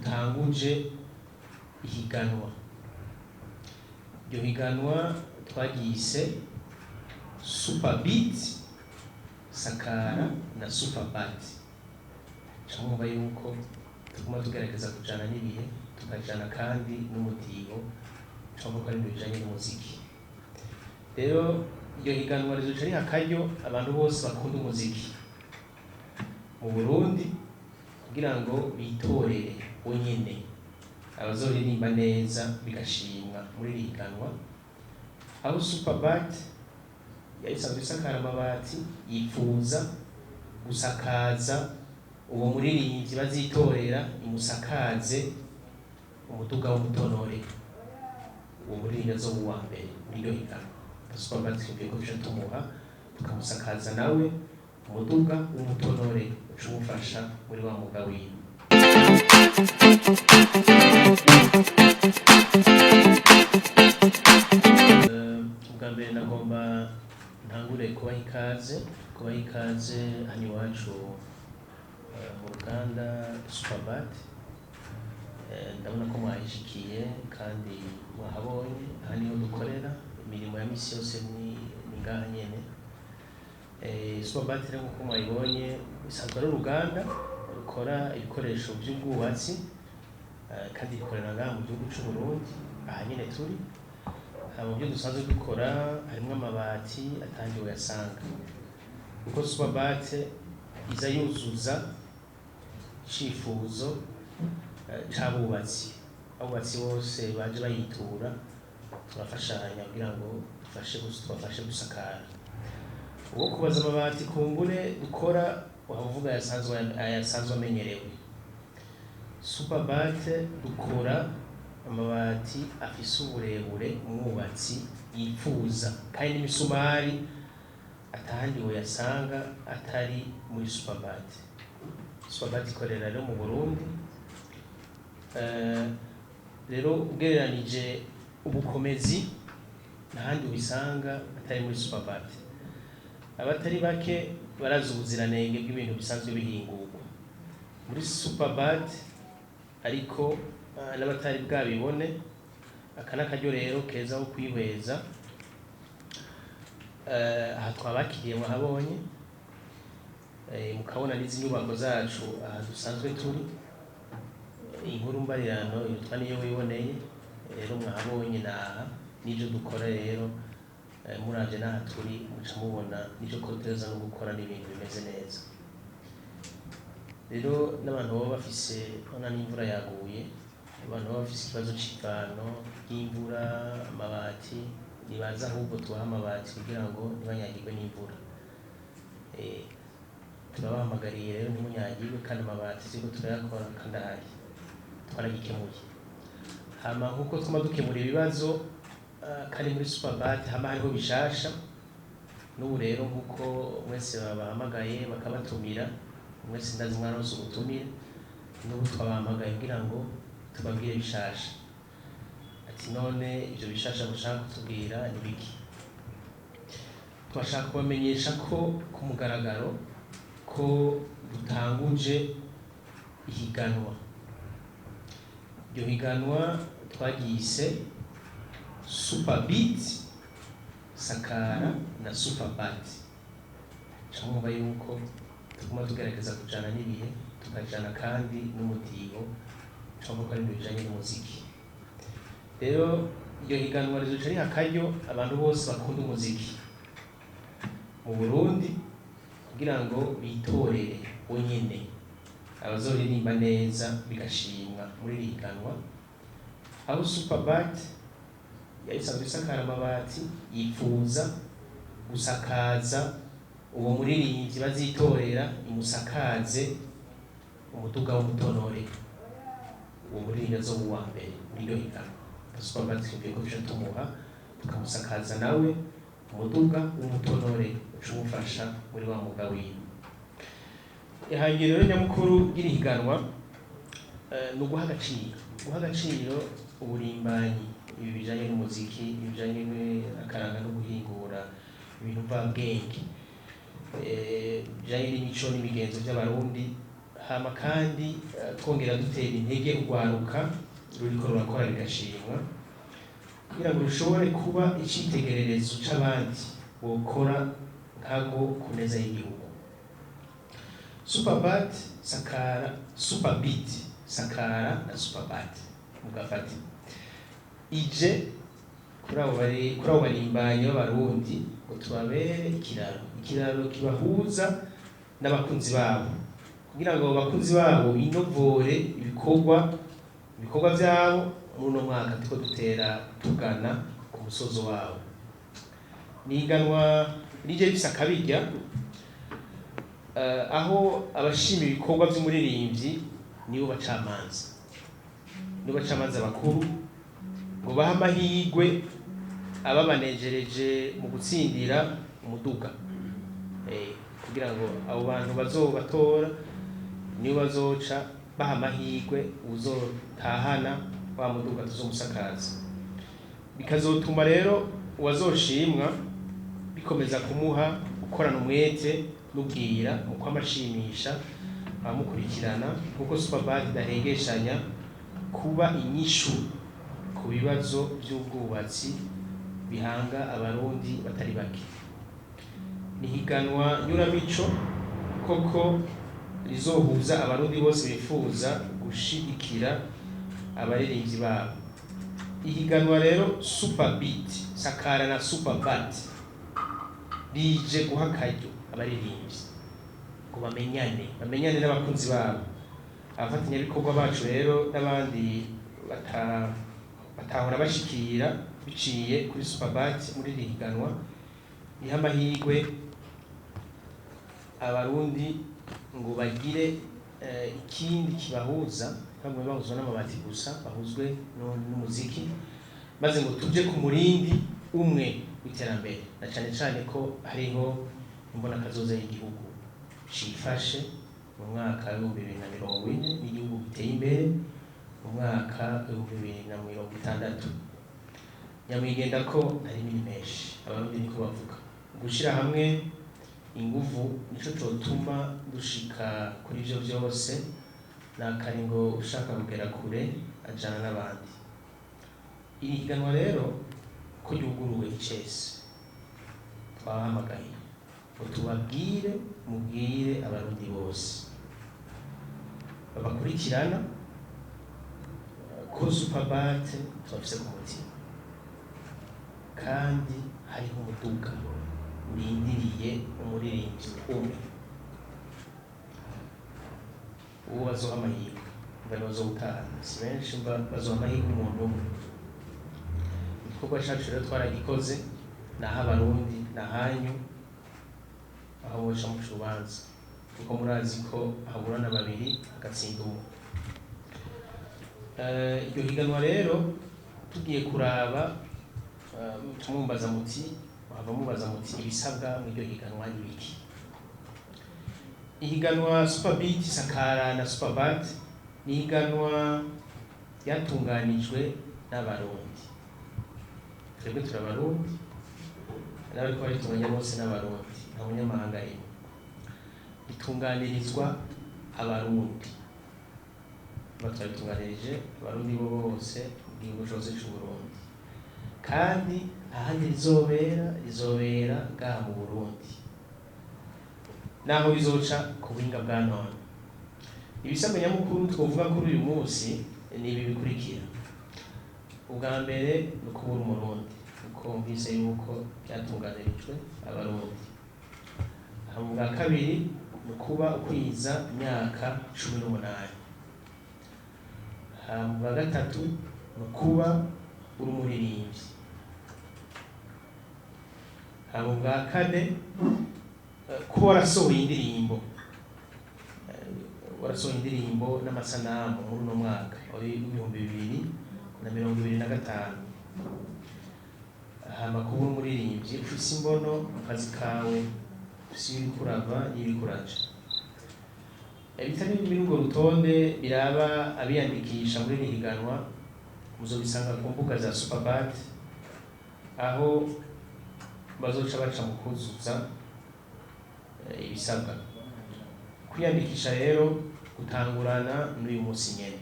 dutanguje ihiganwa. Iryo higanwa twaryise Superbeat, Sakara na Superbat. Camwumva yuko tuguma tugerageza kujana n'ibihe, tukajana kandi n'umutibo, camwumva ko ari ibintu bijanye n'umuziki. Rero iryo higanwa rizoca riha akaryo abantu bose bakunda umuziki mu Burundi kugira ngo bitorere bonyene abazoririmba neza bigashimwa muri iri higanwa. Aho Superbat yayisanzwe isakara amabati, yifuza gusakaza uwo muririmbyi bazitorera imusakaze umuduga w'umutonore, uwo muririmbyi azoba uwa mbere muri iryo higanwa. Superbat twibwiye ko tuja tumuha tukamusakaza nawe umuduga w'umutonore uca umufasha muri wa muga wiwe. Ubwa mbere nagomba ntangure kubaha ikaze hano iwacu mu ruganda Superbat. Ndabona ko mwahishikiye kandi mwahabonye, aha niho dukorera imirimo ya misi yose, ni ngaha nyene. Superbat rero nk'uko mwayibonye isanzwe ari uruganda rukora ibikoresho by'ubwubatsi kandi rikorera ngaha mu gihugu c'u Burundi, aha nyene turi. Mu byo dusanzwe dukora harimwo amabati atandi woyasanga, kuko Superbat iza yuzuza icifuzo c'abubatsi. Abubatsi bose baje bayitura turafashanya kugira ngo tubafashe gusakara. Uwo kubaza amabati kumbure dukora wavuga ayasanzwe amenyerewe. Superbat dukora amabati afise uburebure umwubatsi yifuza, kandi n'imisumari atahandi woyasanga atari muri Superbat. Superbat ikorera rero mu Burundi. Rero ugereranije ubukomezi ntahandi ubisanga atari muri Superbat. Abatari bake barazi ubuziranenge bw'ibintu bisanzwe bihingurwa muri Superbat, ariko n'abatari bwabibone aka n'akaryo rero keza ho kwihweza. Aha twabakiriye mwahabonye, mukabona n'izi nyubako zacu aha dusanzwe turi. Inkuru mbarirano irutwa niyo wiboneye, rero mwahabonye naha n'ivyo dukora. Rero muravye naha turi muca mubona n'ivyo kotereza no gukora n'ibintu bimeze neza. Rero n'abantu baba bafise, ona n'imvura yaguye, abantu baba bafise ikibazo c'ivano ry'imvura, amabati, nibaza ahubwo tubaha amabati kugira ngo ntibanyagirwe n'imvura. Turabahamagariye rero ntimunyagirwe, kandi amabati siko turayakora kandi ahari twaragikemuye. Hama nkuko twuma dukemura ibibazo kandi muri Superbat hama hariho bishasha. N'ubu rero nkuko mwese babahamagaye bakabatumira, mwese ndazi mwaronse ubutumire, n'ubu twabahamagaye kugira ngo tubabwire bishasha. Ati none ivyo bishasha mushaka kutubwira ni biki? Twashaka kubamenyesha ko ku mugaragaro ko dutanguje ihiganwa. Iryo higanwa twaryise Superbeat, Sakara na Superbat. Camwumva yuko tuguma tugerageza kujana n'ibihe, tukajana kandi n'umutibo, camwumva ko ari ibintu bijanye n'umuziki. Rero iryo higanwa rizoca riha akaryo abantu bose bakunda umuziki mu Burundi kugira ngo bitorere bonyene abazoririmba neza bigashimwa muri iri higanwa. Aho Superbat yayisanzwe isakara amabati, yifuza gusakaza uwo muririmbyi bazitorera imusakaze umuduga w'umutonore, uwo muririmbyi azoba uwa mbere muri iryo higanwa. Superbat twibwiye ko tuja tumuha tukamusakaza nawe umuduga w'umutonore uca umufasha muri wa muga wiwe. Ihangiro rero nyamukuru ry'iri higanwa ni uguha agaciro uburimbanyi, ibi bijanye n'umuziki, ibijanye n'akaranga no guhingura ibintu mvabwenge, bijanye n'imico n'imigenzo by'abarundi. hama kandi twongera dutera intege urwaruka ruriko rurakora rigashimwa kugira ngo rushobore kuba icitegererezo c'abandi bokora nkabo ku neza y'igihugu. Superbat Sakara, Superbeat Sakara na Superbat mugafati ije kuri abo barimbanyi b'abarundi ngo tubabere ikiraro kibahuza n'abakunzi babo kugira ngo abakunzi babo binovore ibikorwa vyabo muri uno mwaka turiko dutera tugana ku musozo wabo. Niganwa rije rifise akabirya aho abashima ibikorwa vy'umuririmbyi nibo bacamanza bakuru ngo baha amahirwe ababanejereje mu gutsindira umuduga kugira ngo abo bantu bazobatora nibo bazoca baha amahirwe uzotahana wa muduga tuzomusakaza, bikazotuma rero uwazoshimwa bikomeza kumuha gukorana umwete n'ubwira mu kwamashimisha abamukurikirana kuko Superbat idahengeshanya kuba inyishu ku bibazo by'ubwubatsi bihanga abarundi batari bake. Nihiganwa nyuramico koko rizohuza abarundi bose bifuza gushigikira abaririmbyi babo. Ihiganwa rero Superbeat Sakara na Superbat rije guha akaryo abaririmbyi ngo bamenyane n'abakunzi babo. Abafatanyabikorwa bacu rero n'abandi batahora bashikira biciye kuri Superbat muri iri higanwa niha amahirwe abarundi ngo bagire ikindi kibahuza bamwe bahuzwa n'amabati gusa bahuzwe n'umuziki maze ngo tuje ku murindi umwe w'iterambere na cane ko hariho imbona kazoza y'igihugu cifashe mu mwaka wa 2040 n'igihugu giteye imbere mu mwaka wa 2060. Nyamwigenda ko ari menshi abarundi niko bavuga gushira hamwe inguvu nico cotuma dushika kuri ivyo byose nakari ngo ushaka kugera kure ajana n'abandi. Iri higanwa rero ko yuguruwe icese twahamagaye ngo tubabwire mubwire abarundi bose babakurikirana ko Superbat tubafise ku mutima kandi hariho umuduga urindiriye umuririmbyi umwe uwo bazoha amahirwe mbere bazowutahana si benshi bazoha amahirwe umuntu umwe. Igikorwa cacu rero twaragikoze naho abarundi nahanyu aho boca muca urubanza kuko murazi ko haburana babiri hagatsinda umwe. Iryo higanwa rero tugiye kuraba tumumbaza muti ibisabwa mu iryo higanwa n'ibiki. Ihiganwa Superbeat Sakara na Superbat ni higanwa ryatunganijwe n'abarundi. Twebwe turabarundi n'abariko baritunganya bose n'abarundi nta munyamahanga rimwe. Ritunganirizwa abarundi batwabitunganirije abarundi bo bose mu gihugu cose c'Uburundi kandi ahandi rizobera ngaha mu Burundi naho bizoca ku buhinga bwa none. Ibisabwa nyamukuru twovuga kuri uyu munsi ni ibi bikurikira. Ubwa mbere ni ukubura umurundi kuko mvise yuko byatunganirijwe abarundi. Ubwa kabiri ni ukuba ukwiza imyaka 18. Ubwa gatatu ni ukuba uri umuririmbyi. Ubwa kane kuba warasohoye indirimbo n'amasanamu muri uno mwaka w'ibihumbi 2025. Hama kuba umuririmbyi ufise imbono mu kazi kawe ufise ibikurava n'ibikuraje. Ibitari biri urwo rutonde biraba abiyandikisha muri iri higanwa muzobisanga ku mbuga za Superbat aho bazoca baca mu kuzuza ibisabwa. Kwiyandikisha rero gutangurana n'uyu munsi nyene.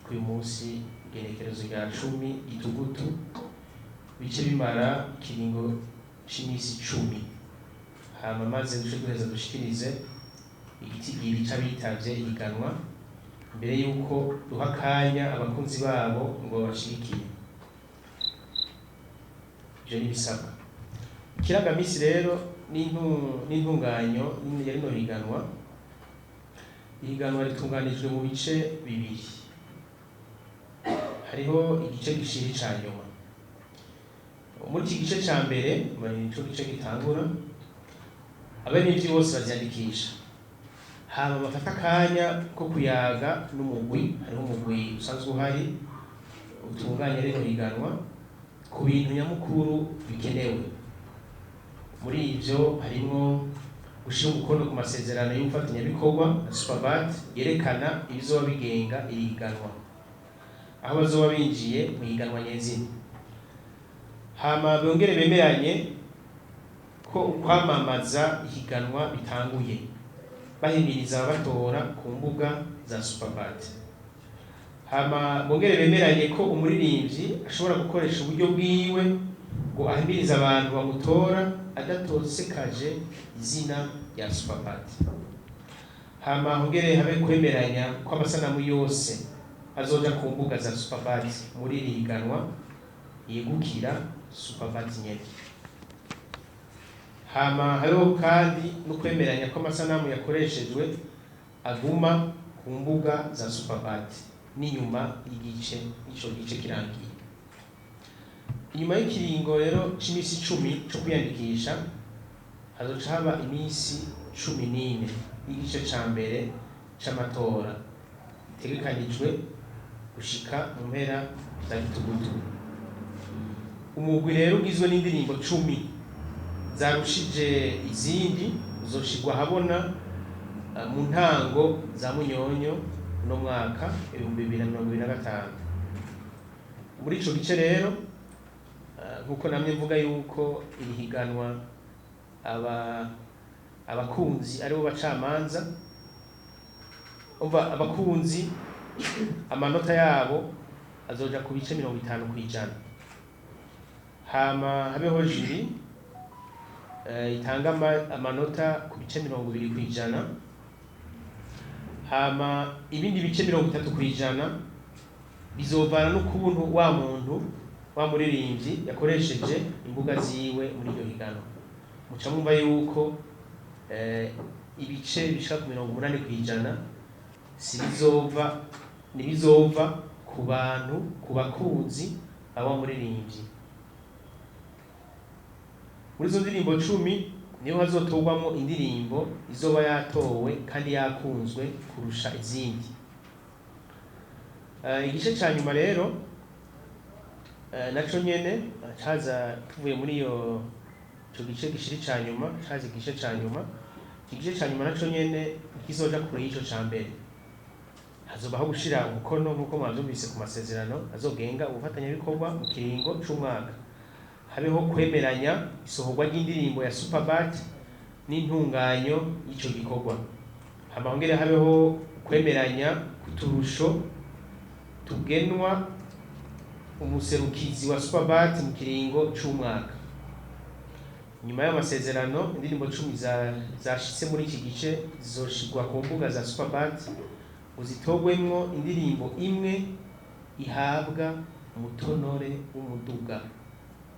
Uyu munsi igenekerezo rya 10 Gitugutu bice bimara ikiringo c'imisi 10. Hama maze dushobora dushikirize igitigiri c'abitavye ihiganwa mbere yuko duha akanya abakunzi babo ngo bashikire. Ivyo nibisabwa. Ikirangamisi rero n'intunganyo ya rino higanwa. Ihiganwa ritunganijwe mu bice bibiri. Hariho igice gishiri ca nyuma. Muri iki gice ca mbere nico gice gitangura, abenevyi bose bavyandikisha. Hama bafata akanya ko kuyaga n'umugwi. Hariho umugwi usanzwe uhari utunganya rino higanwa ku bintu nyamukuru bikenewe. Muri ivyo harimwo gushira umukono ku masezerano y'ubufatanyabikorwa na Superbat yerekana ibizoba bigenga iri higanwa, aho bazoba binjiye mu higanwa nyezina. Hama bongere bemeranye ko kwamamaza ihiganwa bitanguye, bahimiriza abatora ku mbuga za Superbat. Hama bongere bemeranye ko umuririmbyi ashobora gukoresha uburyo bwiwe ngo ahimiriza abantu bamutora adatosekaje izina rya Superbat. Hama hongere habe kwemeranya ko amasanamu yose azoja ku mbuga za Superbat muri iri higanwa yegukira Superbat nyene. Hama hariho kandi no kwemeranya ko amasanamu yakoreshejwe aguma ku mbuga za Superbat n'inyuma y'igice ico gice kirangiye. Inyuma y'ikiringo rero c'imisi 10 cyo kwiyandikisha hazoca haba imisi 14 y'igice ca mbere c'amatora itegekanijwe gushika mu mpera za Gitugutu. Umugwi rero ugizwe n'indirimbo 10 zarushije izindi uzoshirwa habona mu ntango za Munyonyo no mwaka 2025. Muri ico gice rero nkuko namye mvuga yuko iri higanwa abakunzi aribo bacamanza. Umva abakunzi amanota yabo azoja ku bice 50%. Hama habeho juri itanga amanota ku bice 20%. Hama ibindi bice 30% bizovana n'ukuntu wa muntu wa muririmbyi yakoresheje imbuga ziwe muri iryo higanwa. Muca mwumva yuko ibice bishaka ku 80% nibizova ku bantu, ku bakunzi aba muririmbyi. Muri izo ndirimbo 10 niho hazotogwamo indirimbo izoba yatowe kandi yakunzwe kurusha izindi. Igice ca nyuma rero naco nyene caza tuvuye muri ico gice gishiri ca nyuma, caza igice ca nyuma. Igice ca nyuma naco nyene kizoja kure y'ico ca mbere. Hazobaho gushira umukono nkuko mwavyumvise ku masezerano azogenga ubufatanyabikorwa mu kiringo c'umwaka. Habeho kwemeranya isohorwa ry'indirimbo ya Superbat n'intunganyo y'ico gikorwa. Hama hongere habeho kwemeranya kuturusho tugenwa umuserukizi wa Superbat mu kiringo c'umwaka. Nyuma y'amasezerano indirimbo 10 zashitse muri iki gice zizoshirwa ku mbuga za Superbat uzitogwemwo indirimbo imwe ihabwa umutonore w'umuduga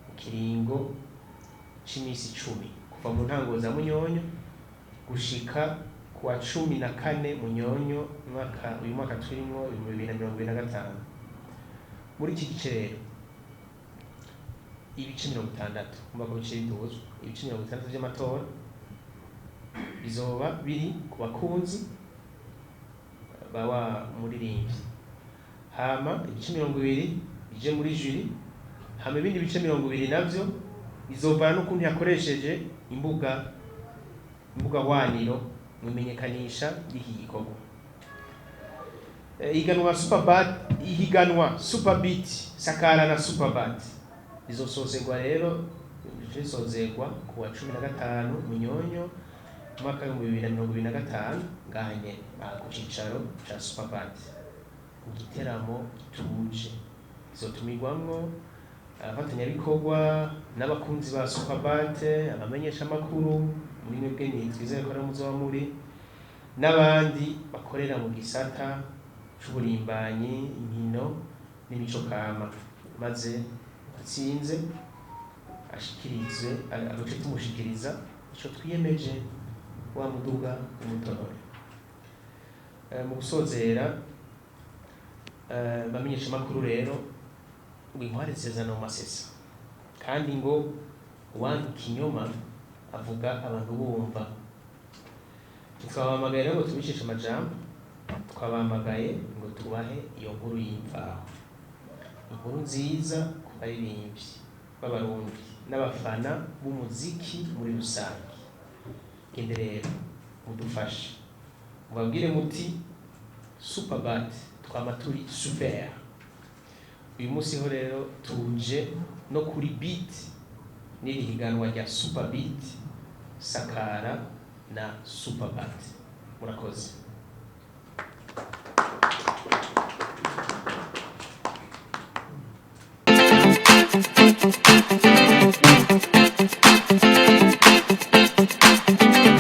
mu kiringo c'imisi 10 kuva mu ntango za Munyonyo gushika ku wa 14 Munyonyo uyu mwaka turimo 2025. Muri iki gice rero ibice 60 umwaka w'icinduzwa ibice 60 by'amatora bizoba biri ku bakunzi bawa muririmbyi. Hama ibice 20 bije muri juri. Hama ibindi bice 20 navyo bizovana n'ukuntu yakoresheje imbuga waniro mu menyekanisha y'iki gikorwa. Ihiganwa Superbeat Sakara na Superbat izosozegwa rero isozegwa ku wa 15 Munyonyo mwaka wa 2025 ngahanye ku cicaro ca Superbat mu giteramo tuje izotumirwamwo abafatanyabikorwa n'abakunzi ba Superbat, abamenyesha makuru muri mwebwe twizeye ko muzoba muri n'abandi bakorera mu gisata c'uburimbanyi, inkino n'imico kama, maze atsinze ashikirizwe agace tumushikiriza ico twiyemeje wa muduga umutonore. Mu gusozera bamenyesha makuru rero w'intware zezana mu masesa, kandi ngo uwanga ikinyoma avuga abantu bumva. Twabamagaye rero ngo tubicishe amajambo, twabamagaye ngo tubahe iyo nkuru y'imvaho, inkuru nziza ku baririmbyi b'abarundi n'abafana b'umuziki muri rusange. Gende rero mudufashe mubabwire muti Superbat twama turi super. Uyu munsi ho rero tuje no kuri beat n'iri higanwa rya Superbeat Sakara na Superbat. Murakoze.